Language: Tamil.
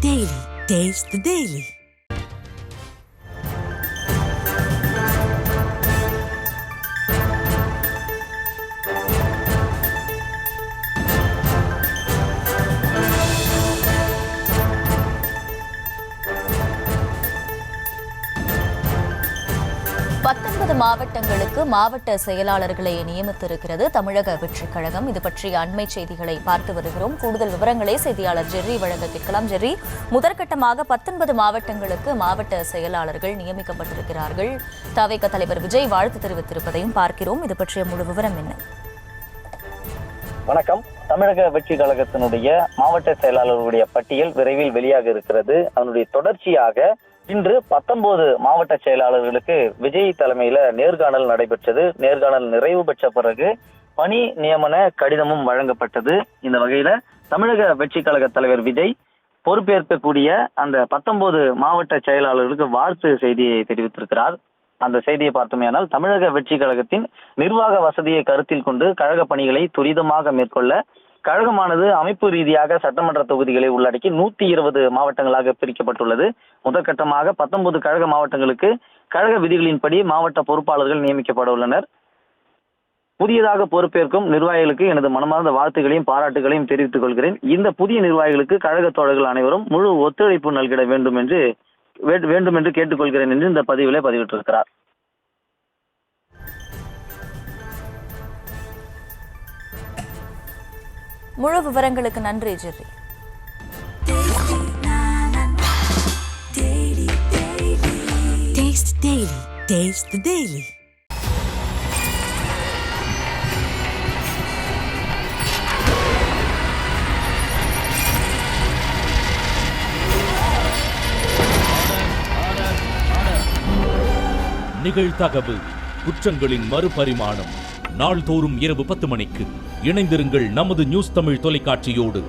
Daily. Taste the Daily. மாவட்டங்களுக்கு மாவட்ட செயலாளர்களை நியமித்திருக்கிறது தமிழக வெற்றிக் கழகம். இது பற்றிய அண்மை செய்திகளை பார்த்து வருகிறோம். கூடுதல் விவரங்களை செய்தியாளர் ஜெர்ரி வழங்க கேட்கலாம். ஜெர்ரி, முதற்கட்டமாக 19 மாவட்டங்களுக்கு மாவட்ட செயலாளர்கள் நியமிக்கப்பட்டிருக்கிறார்கள். தவிக தலைவர் விஜய் வாழ்த்து தெரிவித்திருப்பதையும் பார்க்கிறோம். இது பற்றிய முழு விவரம் என்ன? வணக்கம். தமிழக வெற்றிக் கழகத்தினுடைய மாவட்ட செயலாளர்களுடைய பட்டியல் விரைவில் வெளியாக இருக்கிறது. அதனுடைய தொடர்ச்சியாக இன்று 19 மாவட்ட செயலாளர்களுக்கு விஜய் தலைமையில நேர்காணல் நடைபெற்றது. நேர்காணல் நிறைவு பெற்ற பிறகு பணி நியமன கடிதமும் வழங்கப்பட்டது. இந்த வகையில தமிழக வெற்றிக் கழக தலைவர் விஜய் பொறுப்பேற்கக்கூடிய அந்த 19 மாவட்ட செயலாளர்களுக்கு வாழ்த்து செய்தியை தெரிவித்திருக்கிறார். அந்த செய்தியை பார்த்தோமேயானால், தமிழக வெற்றிக் கழகத்தின் நிர்வாக வசதியை கருத்தில் கொண்டு கழக பணிகளை துரிதமாக மேற்கொள்ள கழகமானது அமைப்பு ரீதியாக சட்டமன்ற தொகுதிகளை உள்ளடக்கி 120 மாவட்டங்களாக பிரிக்கப்பட்டுள்ளது. முதற்கட்டமாக 19 கழக மாவட்டங்களுக்கு கழக விதிகளின்படி மாவட்ட பொறுப்பாளர்கள் நியமிக்கப்பட உள்ளனர். புதியதாக பொறுப்பேற்கும் நிர்வாகிகளுக்கு எனது மனமார்ந்த வாழ்த்துக்களையும் பாராட்டுகளையும் தெரிவித்துக் கொள்கிறேன். இந்த புதிய நிர்வாகிகளுக்கு கழக தோழர்கள் அனைவரும் முழு ஒத்துழைப்பு நல்கிட வேண்டும் என்று கேட்டுக்கொள்கிறேன் என்று இந்த பதிவிலே பதிவிட்டிருக்கிறார். முழு விவரங்களுக்கு நன்றி Jerry. Taste Daily. Taste the Daily. நிகழ்தகவு குற்றங்களின் மறுபரிமாணம் நாள்தோறும் இரவு 10 மணிக்கு இணைந்திருங்கள் நமது நியூஸ் தமிழ் தொலைக்காட்சியோடு.